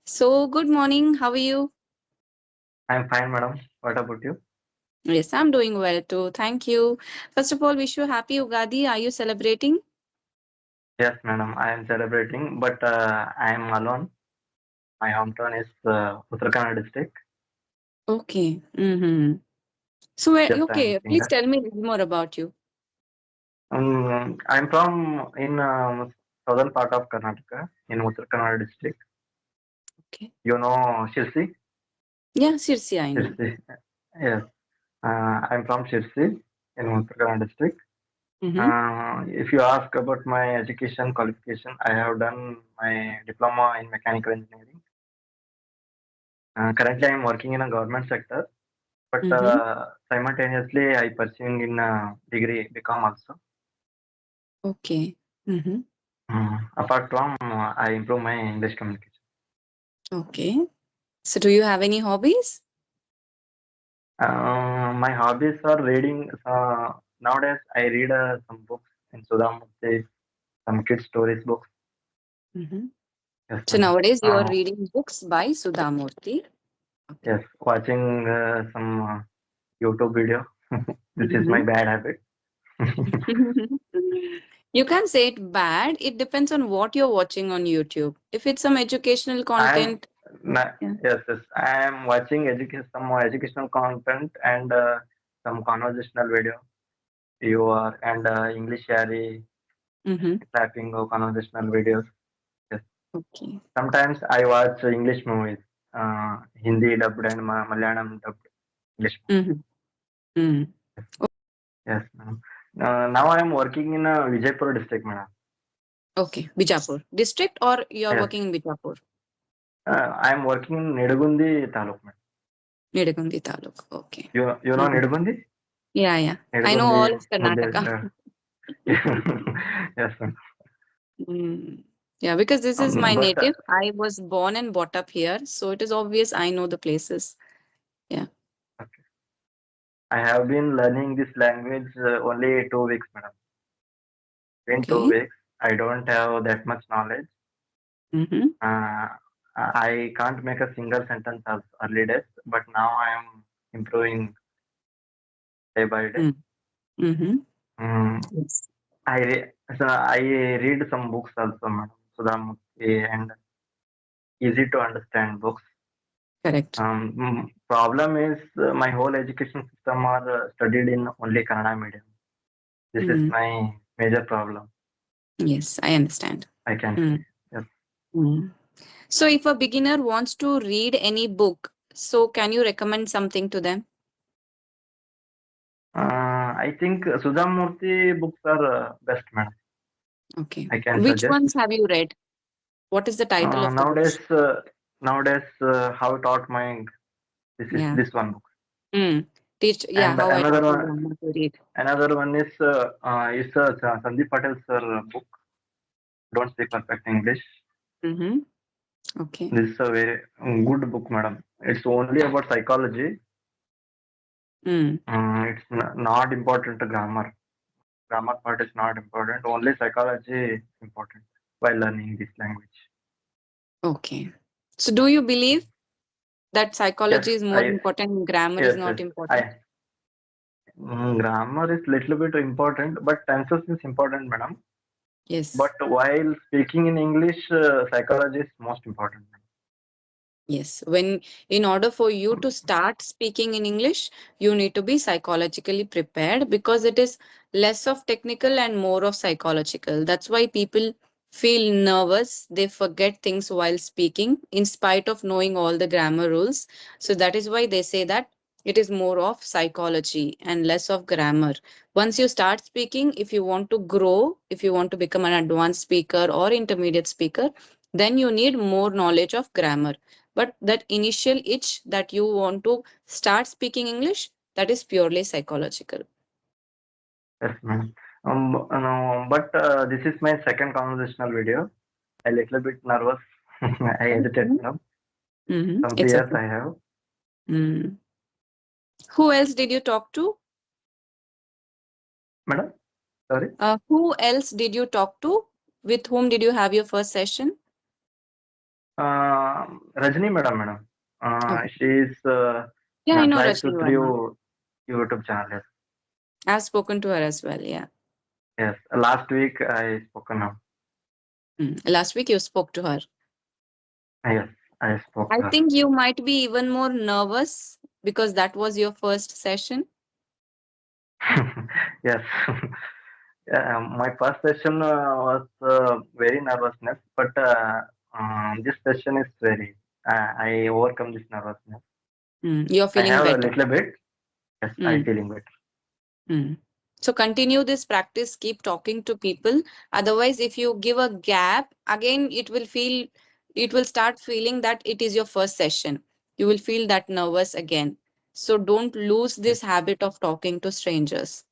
So, good morning. How are you? I'm fine, madam. What about you? Yes, I'm doing well too. Thank you. First of all, wish you happy Ugadi. Are you celebrating? Yes, madam. I am celebrating, but I am alone. My hometown is Uttara Kannada district. Okay. Mm-hmm. So, Just I am okay, please single. tell me a little more about you. I'm from in southern part of Karnataka in Uttara Kannada district. Okay. You know Shirsi? Yeah, Sirsi, I know. Shirsi. Yes. I'm from Shirsi in Uttara Kannada district. Mm-hmm. If you ask about my education qualification, I have done my diploma in mechanical engineering. Currently, I am working in a government sector. But Mm-hmm. simultaneously, I pursuing in degree BCom also. Okay. Mm-hmm. Apart from, I improve my English communication. Okay. So, do you have any hobbies? My hobbies are reading. Nowadays, I read some books in Sudhamurti, some kids stories books. Mm-hmm. Yes, So, madam. nowadays you are reading books by Sudha Murthy. Okay. Yes, watching some YouTube video. This is my Mm-hmm. bad habit. You can't say it bad. It depends on what you're watching on YouTube. If it's some educational I'm content, na- yeah. yes. I am watching some more educational content and some conversational video. You are and English Yari Mm-hmm. typing or conversational videos. Yes. Okay. Sometimes I watch English movies, Hindi dubbed and Malayalam dubbed English movies. Mm-hmm. Mm. Yes, madam. Now I am working in Vijaypur district, madam. Okay. Bijapur district, or you're Yes, working in Bijapur? I am working in Nidagundi Taluk, madam. Nidagundi Taluk. Okay. You know Mhm. Nidagundi? Yeah, yeah. I know Nidagundi, all of Karnataka. Muddeshwar. Yes, madam. Mm. Yeah, because this is my But native. I was born and brought up here, so it is obvious I know the places. Yeah. okay. I have been learning this language only 2 weeks, madam. In two Okay. weeks, I don't have that much knowledge. Mm-hmm. Uh, I can't make a single sentence as early days, but now I am improving day by day. Mm-hmm. Mm, Yes. I read some books also, madam. Sudhamurti and easy to understand books. Correct. Problem is my whole education system are studied in only Kannada medium. This is Mm. my major problem. Yes, I understand. I can say Mm. yes. Mm. So, if a beginner wants to read any book, so can you recommend something to them? I think Sudhamurti books are best, madam. Okay. I can Which suggest. ones have you read? What is the title of the Nowadays, books? how taught mind. This is Yeah. this one book, Mm. Teach, yeah, and how I taught you grammar to read. another one is Sandeep Patel's book. Don't speak perfect English. Mm-hmm. Okay. This is a very good book, madam. It's only about psychology. Mm. It's not important to grammar. Grammar part is not important. Only psychology is important while learning this language. Okay. So, do you believe that Yes, psychology is more I important and grammar is yes not important? I grammar is little bit important, but tenses is important, madam. But Yes. while speaking in English, psychology is most important. Yes. When, in order for you to start speaking in English, you need to be psychologically prepared because it is less of technical and more of psychological. That's why people feel nervous. They forget things while speaking in spite of knowing all the grammar rules. So that is why they say that it is more of psychology and less of grammar. Once you start speaking, if you want to grow, if you want to become an advanced speaker or intermediate speaker, then you need more knowledge of grammar, but that initial itch that you want to start speaking English, that is purely psychological. Yes, madam. No, but this is my second conversational video. A little bit nervous. I hesitate, Okay. madam. Some It's fears okay. I have, Mm. Who else did you talk to? madam. Sorry. Who else did you talk to? With whom did you have your first session? Rajni madam, madam. Okay. She is Yeah, I know drive Rajni to Verma. through YouTube channel. Yes, I've spoken to her as well. Yeah. yes. Last week I spoken of. Last week you spoke to her. Yes, I spoke I to her. think you might be even more nervous because that was your first session. Yes. Yeah, my first session was very nervousness, but this session is very. I overcome this nervousness. You're I feeling have a better. little bit. Yes, I Mm, feeling better. mm. So continue this practice, keep talking to people. Otherwise, if you give a gap, again, it will start feeling that it is your first session. You will feel that nervous again. So don't lose Yes, this habit of talking to strangers.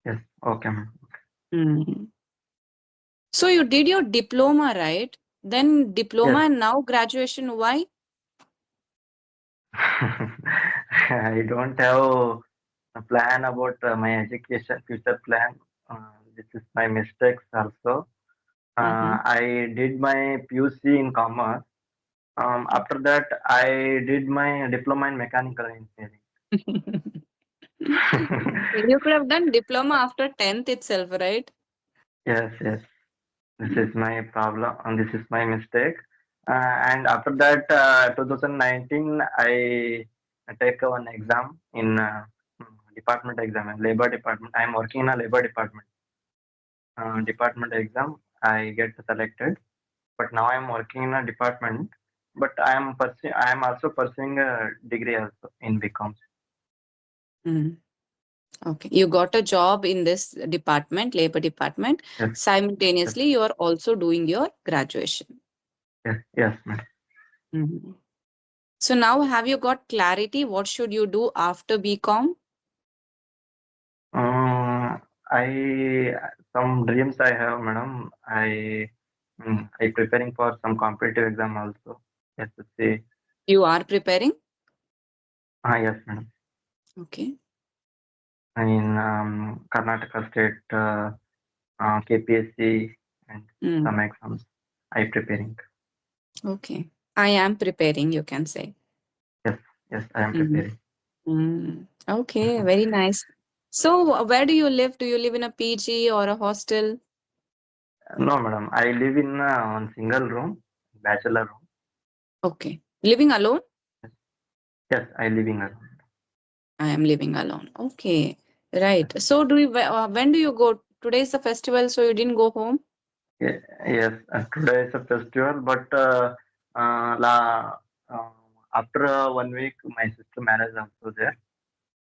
yes. Okay, ma'am. Mm. So you did your diploma, right? Then diploma Yes. and now graduation. Why? I don't have a plan about my education future plan. This is my mistakes also. Mm-hmm. I did my PUC in commerce. After that, I did my diploma in mechanical engineering. You could have done diploma after 10th itself, right? Yes, yes. This Mm. is my problem and this is my mistake. And after that, 2019, I take one exam in department exam, in labor department. I'm working in a labor department. Department exam, I get selected. But now I'm working in a department. But I am also pursuing a degree also in BCom. Mm. Okay. You got a job in this department, labor department. Yes, yes, Simultaneously, you are also doing your graduation. yes, yes, ma'am. Mhm. So now have you got clarity? What should you do after BCom? I some dreams I have, madam. I preparing for some competitive exam also. SSC. You are preparing? Yes, madam. Okay. In Karnataka State KPSC and Mm. some exams. I preparing. Okay. I am preparing, you can say. Yes, yes, I am Mm. preparing. Okay, very nice. So, where do you live? Do you live in a PG or a hostel? No, madam. I live in one single room, bachelor room. Okay. Living alone? Yes, yes, I living alone. I am living alone. Okay. Right. So, when do you go? Today is the festival, so you didn't go home? Yes, today is a festival, but uh, after 1 week, my sister marriage also there.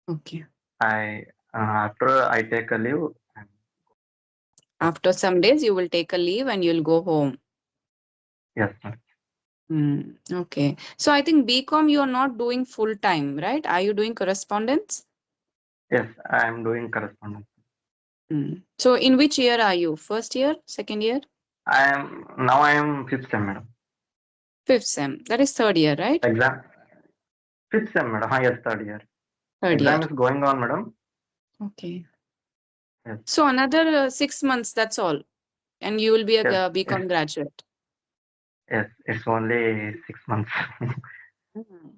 Okay. I after I take a leave. And go. After some days, you will take a leave and you'll go home. Yes, ma'am. Okay. So, I think BCom you are not doing full time, right? Are you doing correspondence? Yes, I am doing correspondence. So, in which year are you? First year? Second year? I am fifth sem, madam. Fifth sem. That is third year, right? Exam fifth sem, madam. Yes, third year. Third year. Exam is going on, madam. Okay. Yes, So another 6 months, that's all. And you will be a yes, BCom graduate. yes. It's only 6 months. Mhm.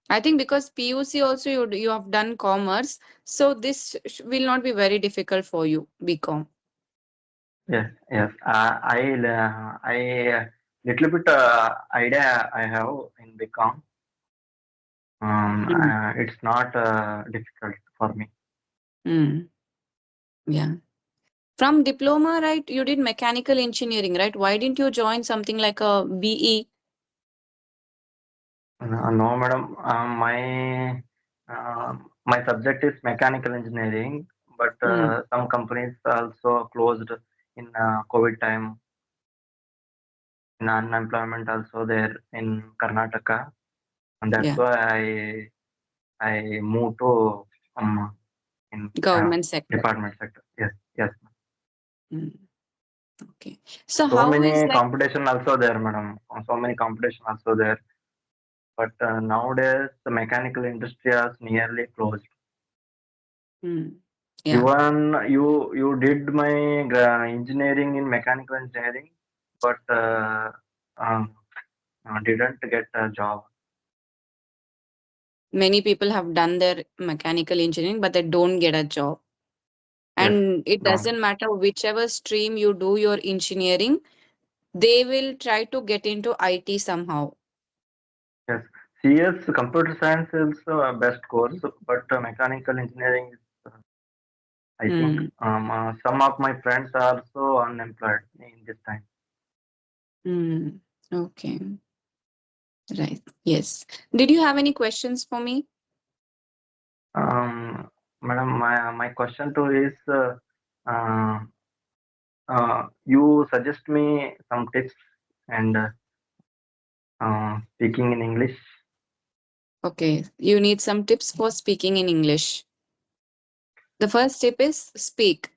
I think because PUC also you have done commerce, so this will not be very difficult for you, BCom. Yes, yes. I little bit idea I have in Becom. Mm. It's not difficult for me. Mm. Yeah. From diploma, right? You did mechanical engineering, right? Why didn't you join something like a BE? No, madam. My subject is mechanical engineering, but Mm. some companies also closed in COVID time. In unemployment also there in Karnataka, and that's Yeah. why I moved to in Government sector. department sector. Yes, yes. Mm. Okay. So So how is many like, competition also there, madam. So many competition also there. But nowadays the mechanical industry has nearly closed. mm, yeah. Even you did my engineering in mechanical engineering, but um, didn't get a job. Many people have done their mechanical engineering, but they don't get a job. Yes, And it don't. doesn't matter whichever stream you do your engineering, they will try to get into IT somehow. Yes, CS computer science is best course, but mechanical engineering is, I think, Hmm. some of my friends are also unemployed in this time. Hmm. Okay. Right. Yes. Did you have any questions for me? Madam, my question to is, uh, you suggest me some tips and speaking in English. Okay. You need some tips for speaking in English. The first tip is speak.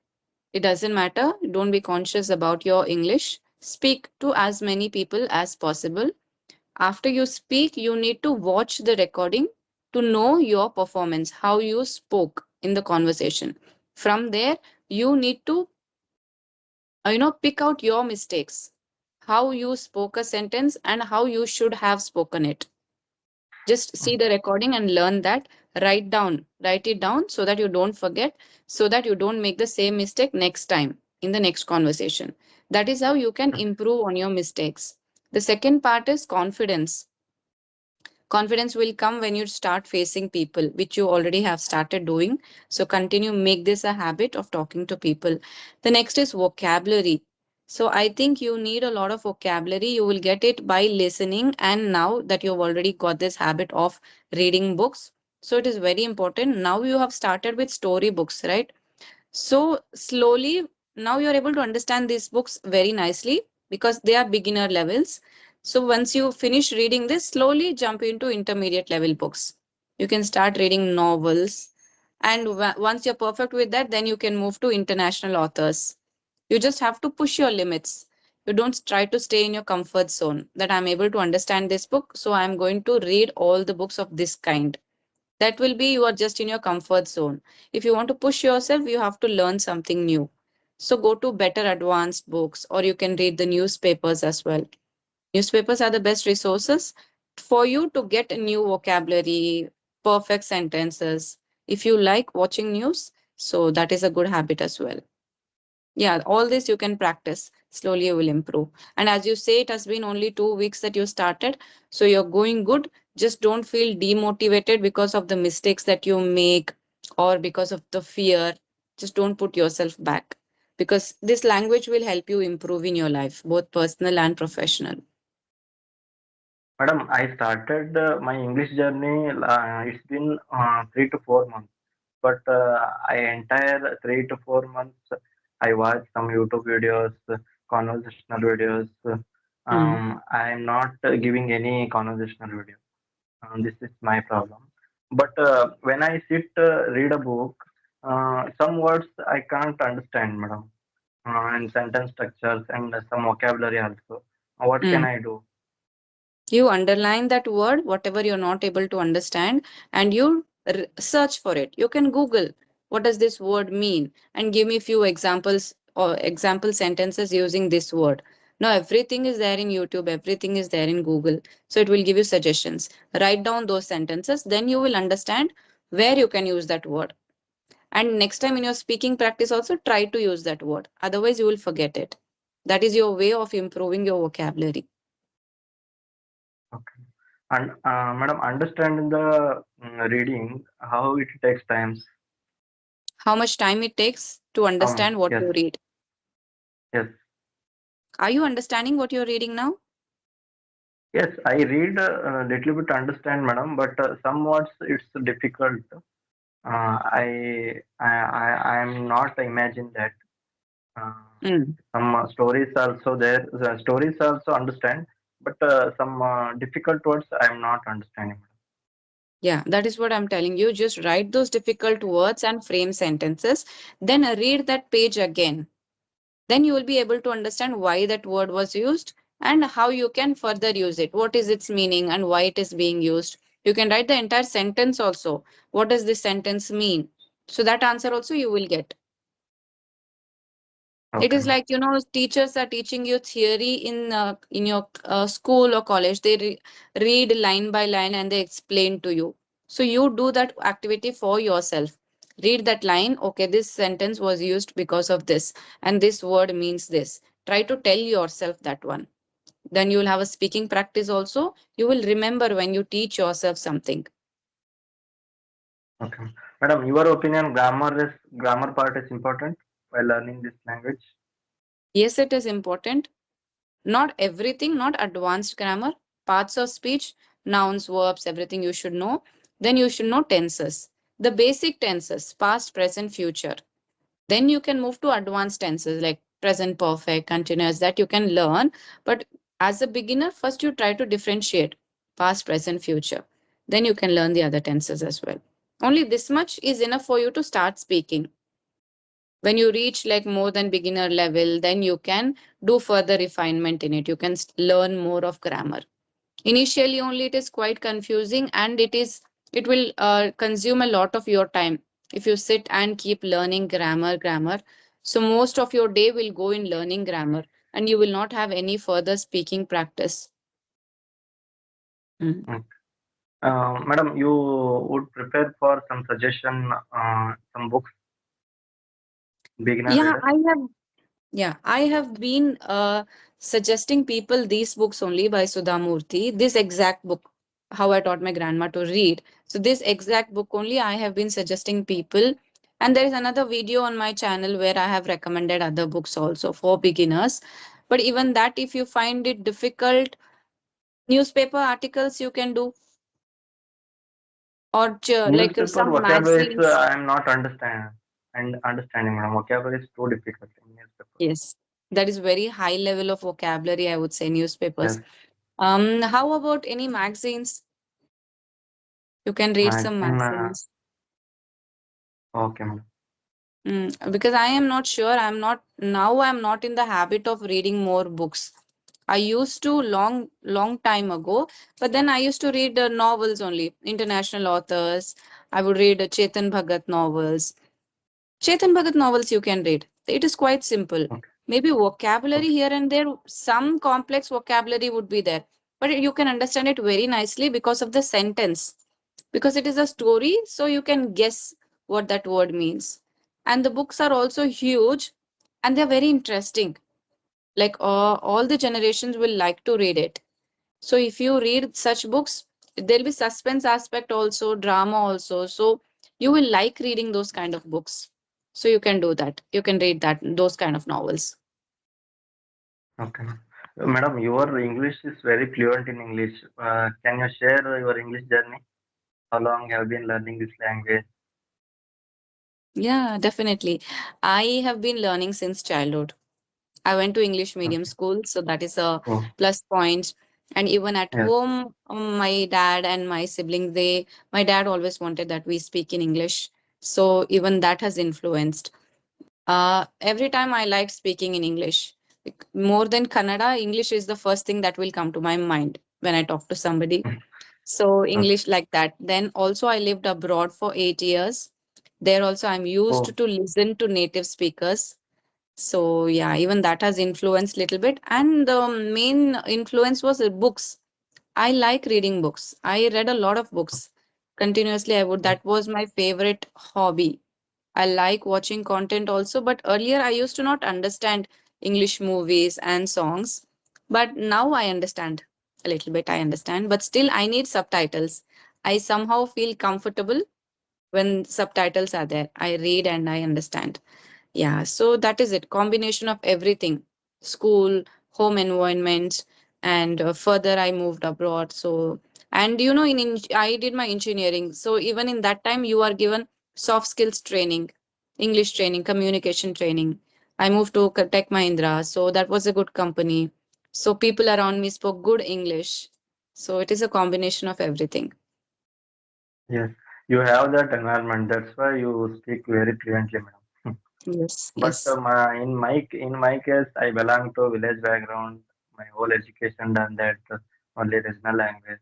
It doesn't matter. Don't be conscious about your English. Speak to as many people as possible. After you speak, you need to watch the recording to know your performance, how you spoke in the conversation. From there, you need to pick out your mistakes, how you spoke a sentence and how you should have spoken it. Just see the recording and learn that. Write it down so that you don't forget, so that you don't make the same mistake next time in the next conversation. That is how you can improve on your mistakes. The second part is confidence. Confidence will come when you start facing people, which you already have started doing. So continue, make this a habit of talking to people. The next is vocabulary. So I think you need a lot of vocabulary. You will get it by listening. And now that you've already got this habit of reading books, so it is very important. Now you have started with story books, right? So slowly, now you're able to understand these books very nicely because they are beginner levels. So once you finish reading this, slowly jump into intermediate level books. You can start reading novels. And once you're perfect with that, then you can move to international authors. You just have to push your limits. You don't try to stay in your comfort zone that I'm able to understand this book. So I'm going to read all the books of this kind. That will be you are just in your comfort zone. If you want to push yourself, you have to learn something new. So go to better advanced books, or you can read the newspapers as well. Newspapers are the best resources for you to get a new vocabulary, perfect sentences. If you like watching news, so that is a good habit as well. Yeah, all this you can practice. Slowly you will improve. And as you say, it has been only 2 weeks that you started. So you're going good. Just don't feel demotivated because of the mistakes that you make or because of the fear. Just don't put yourself back because this language will help you improve in your life, both personal and professional. Madam, I started my English journey. It's been 3 to 4 months, but I entire 3 to 4 months I watched some YouTube videos, conversational videos. Mm. I am not giving any conversational video. This is my problem. But when I sit read a book, some words I can't understand, madam, and sentence structures and some vocabulary also. What can Mm. I do? You underline that word, whatever you're not able to understand, and you search for it. You can Google what does this word mean and give me few examples or example sentences using this word. Now, everything is there in YouTube, everything is there in Google. So it will give you suggestions. Write down those sentences, then you will understand where you can use that word. And next time in your speaking practice, also try to use that word. Otherwise, you will forget it. That is your way of improving your vocabulary. Okay. And madam, understanding the reading, how it takes times. How much time it takes to understand what Yes, you read. yes, Are you understanding what you're reading now? yes. I read a little bit understand, madam, but some words it's difficult. I am not imagine that. Uh, Mm. some stories also there. The stories also understand, but some difficult words I am not understanding. Yeah, that is what I'm telling you. Just write those difficult words and frame sentences, then read that page again. Then you will be able to understand why that word was used and how you can further use it. What is its meaning and why it is being used? You can write the entire sentence also. What does this sentence mean? So that answer also you will get. It Okay, is madam. like, teachers are teaching you theory in your school or college. They read line by line and they explain to you. So you do that activity for yourself. Read that line. Okay, this sentence was used because of this, and this word means this. Try to tell yourself that one. Then you will have a speaking practice also. You will remember when you teach yourself something. Okay, madam. Your opinion, grammar part is important while learning this language. Yes, it is important. Not everything, not advanced grammar, parts of speech, nouns, verbs, everything you should know. Then you should know tenses. The basic tenses, past, present, future. Then you can move to advanced tenses like present perfect, continuous, that you can learn. But as a beginner, first you try to differentiate past, present, future. Then you can learn the other tenses as well. Only this much is enough for you to start speaking. When you reach like more than beginner level, then you can do further refinement in it. You can learn more of grammar. Initially only it is quite confusing, and it will consume a lot of your time if you sit and keep learning grammar. So most of your day will go in learning grammar, and you will not have any further speaking practice. Mm. Mm. Madam, you would prepare for some suggestion, some books, beginner yeah readers. i have Yeah, I have been suggesting people these books only by Sudha Murthy. This exact book, How I Taught My Grandma to Read. So this exact book only I have been suggesting people. And there is another video on my channel where I have recommended other books also for beginners. But even that, if you find it difficult, newspaper articles you can do, or like Newspaper some vocabulary is magazines. I am not understanding, madam. Vocabulary is too difficult in newspaper. Yes, that is very high level of vocabulary, I would say, Yes, newspapers. How about any magazines? You can read some magazine. magazines. Okay, madam. Because I am not sure. I'm not in the habit of reading more books. I used to long time ago, but then I used to read novels only, international authors. I would read Chetan Bhagat novels. Chetan Bhagat novels you can read. It is quite simple. Okay, Maybe vocabulary okay, here and there, some complex vocabulary would be there, but you can understand it very nicely because of the sentence. Because it is a story, so you can guess what that word means. And the books are also huge, and they're very interesting. Like all the generations will like to read it. So if you read such books, there'll be suspense aspect also, drama also. So you will like reading those kind of books. So you can do that. You can read those kind of novels. okay. Madam, your English is very fluent in English. Can you share your English journey? How long have you been learning this language? Yeah, definitely. I have been learning since childhood. I went to English medium Okay. school, so that is a Oh, plus point. And even at yes. home, my dad and my siblings, my dad always wanted that we speak in English. So even that has influenced. Every time I like speaking in English. More than Kannada, English is the first thing that will come to my mind when I talk to somebody. So Okay. English like that. Then also I lived abroad for 8 years. There also I'm Oh, used to listen to native speakers. So yeah, even that has influenced little bit. And the main influence was books. I like reading books. I read a lot of books continuously. That was my favorite hobby. I like watching content also, but earlier I used to not understand English movies and songs. But now I understand a little bit. I understand, but still I need subtitles. I somehow feel comfortable when subtitles are there. I read and I understand. Yeah, so that is it. Combination of everything. School, home environment, and further I moved abroad. So, and I did my engineering. So even in that time, you are given soft skills training, English training, communication training. I moved to Tech Mahindra, so that was a good company. So people around me spoke good English. So it is a combination of everything. yes. You have that environment. That's why you speak very fluently, madam. Yes, But yes. in my case, I belong to village background. My whole education done that only regional language.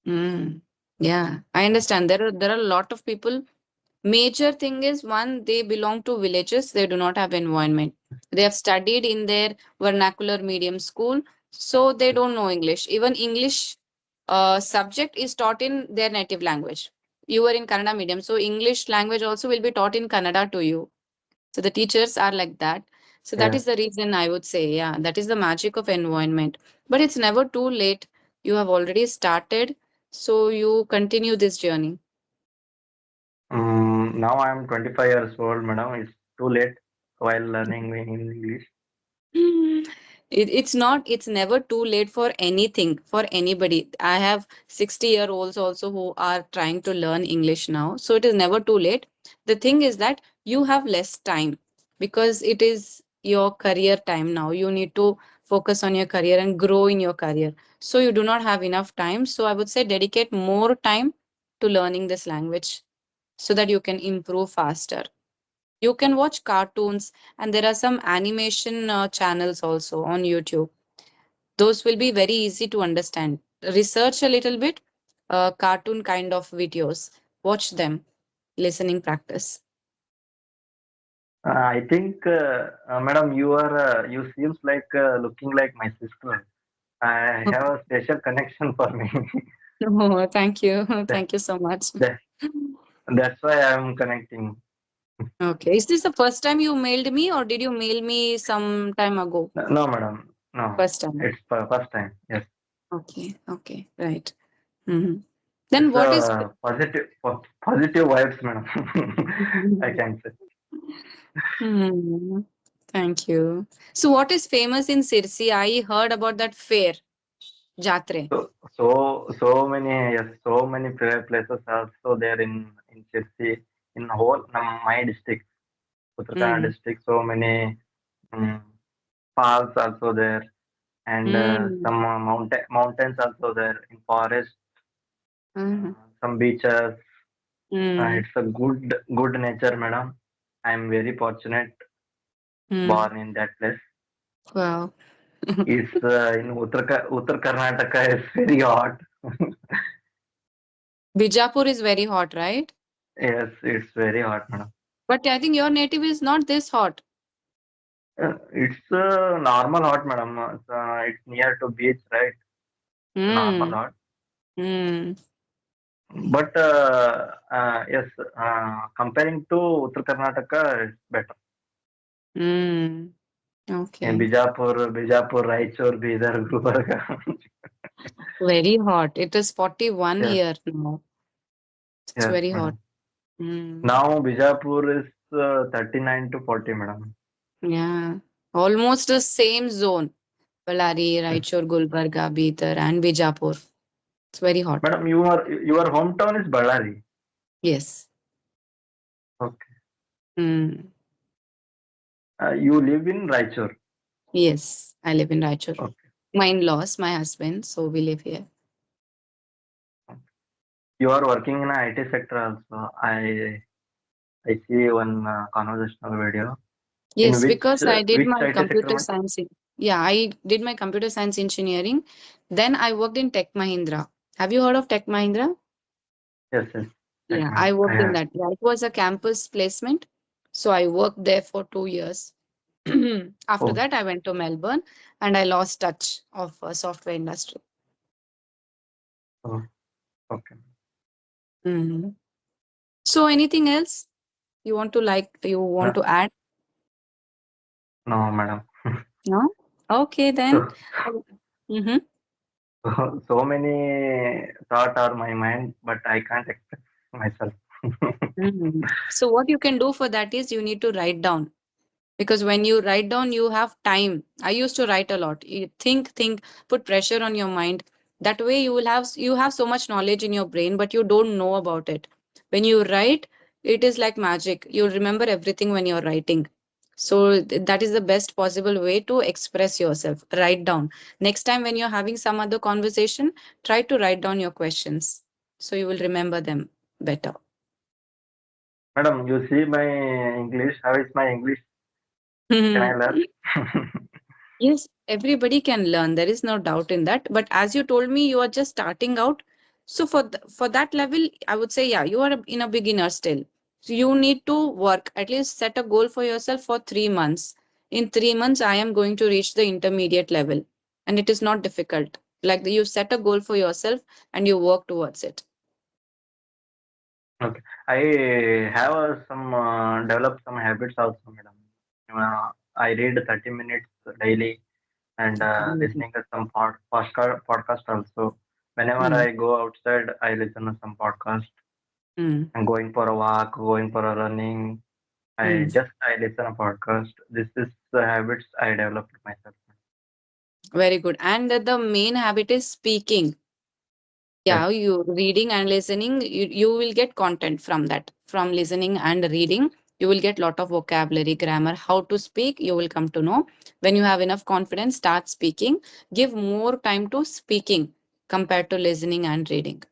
Mm. Yeah, I understand. There are a lot of people. Major thing is one, they belong to villages, they do not have environment. They have studied in their vernacular medium school, so they don't know English. Even English subject is taught in their native language. You are in Kannada medium, so English language also will be taught in Kannada to you. So the teachers are like that. So that Yes. is the reason I would say, yeah, that is the magic of environment. But it's never too late. You have already started, so you continue this journey. Now I am 25 years old, madam. It's too late while learning in English. Mm. It's not, it's never too late for anything, for anybody. I have 60-year-olds also who are trying to learn English now. So it is never too late. The thing is that you have less time because it is your career time now. You need to focus on your career and grow in your career. So you do not have enough time. So I would say dedicate more time to learning this language so that you can improve faster. You can watch cartoons, and there are some animation channels also on YouTube. Those will be very easy to understand. Research a little bit, cartoon kind of videos. Watch them, listening practice. I think, madam, you seems like looking like my sister. I have a special connection for me. Oh, thank you. that, Thank you so much. that, that's why I'm connecting. Okay. Is this the first time you mailed me, or did you mail me some time ago? No, madam. No, First time. it's first time. Yes. Okay. Okay. Right. Hmm. Then It's what is positive vibes, madam. I can say. Hmm. Thank you. So, what is famous in Sirsi? I heard about that fair, Jatre. So many, yes, so many places also there in Chirsi, in whole my district, Uttarakhand Hmm. district. So many um, falls also there, and Hmm. some mountains also there in forest, Hmm. some beaches. Hmm. It's a good nature, madam. I'm very fortunate Hmm. born in that place. Wow. It's in Uttar Karnataka. It's very hot. Bijapur is very hot, right? Yes, it's very hot, madam. But I think your native is not this hot. It's normal hot, madam. It's near to beach, right? It's a normal Hmm. hot. Hmm. But yes, comparing to Uttar Karnataka, it's better. Hmm. In Okay. Bijapur, Raichur, Bidar, Gulbarga. Very hot. It is 41 Yes, here now. It's yes, very hot. madam. Hmm. Now Bijapur is 39 to 40, madam. Yeah. Almost the same zone. Ballari, Yes. Raichur, Gulbarga, Bidar, and Bijapur. It's very hot. Madam, your hometown is Ballari. Yes. Okay. Hmm. You live in Raichur. Yes. I live in Raichur. Okay. My in-laws, my husband, so we live here. You are working in a IT sector also. I see one conversational video. In Yes, because I did which my IT sector, computer madam? science. Yeah, I did my computer science engineering. Then I worked in Tech Mahindra. Have you heard of Tech Mahindra? Yes, yes. Tech Yeah, I man. I worked in have. that. Yeah, it was a campus placement. So I worked there for 2 years. After Oh, that, I went to Melbourne and I lost touch of software industry. oh, okay. Mhm. So anything else you want No, to add? no, madam. No? Okay, then. So, Mm-hmm. so many thought are my mind, but I can't express myself. Mm-hmm. So what you can do for that is you need to write down, because when you write down you have time. I used to write a lot. You think, put pressure on your mind. That way you have so much knowledge in your brain, but you don't know about it. When you write, it is like magic. You remember everything when you're writing. So that is the best possible way to express yourself. Write down. Next time when you're having some other conversation, try to write down your questions so you will remember them better. Madam, you see my English. How is my English? Can I learn? Yes, everybody can learn. There is no doubt in that. But as you told me, you are just starting out. So for that level, I would say, yeah, you are in a beginner still. So you need to work, at least set a goal for yourself for 3 months. In 3 months, I am going to reach the intermediate level. And it is not difficult. Like you set a goal for yourself and you work towards it. Okay. I have some developed some habits also, madam. I read 30 minutes daily and Mm. listening to some podcast also. Whenever Mm. I go outside, I listen to some podcast. Mm. I'm going for a walk, going for a running. Mm. I listen a podcast. This is the habits I developed myself. Very good. And the main habit is speaking. Yes. Yeah, you reading and listening, you will get content from that. From listening and reading, you will get lot of vocabulary, grammar, how to speak, you will come to know. When you have enough confidence, start speaking. Give more time to speaking compared to listening and reading.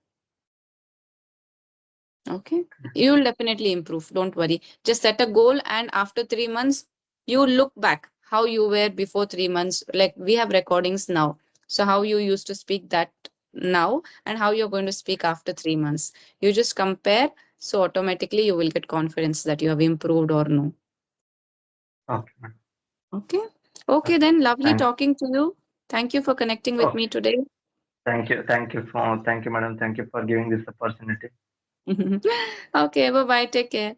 Okay. You will definitely improve. Don't worry. Just set a goal, and after 3 months, you look back how you were before 3 months. Like we have recordings now. So, how you used to speak that now, and how you're going to speak after 3 months. You just compare. So, automatically, you will get confidence that you have improved or no. Okay, madam. Okay. Okay, Okay. then lovely Thank. talking to you. Thank you for connecting with Okay. me today. Thank you, madam. Thank you for giving this opportunity. Okay. Bye bye. Take care.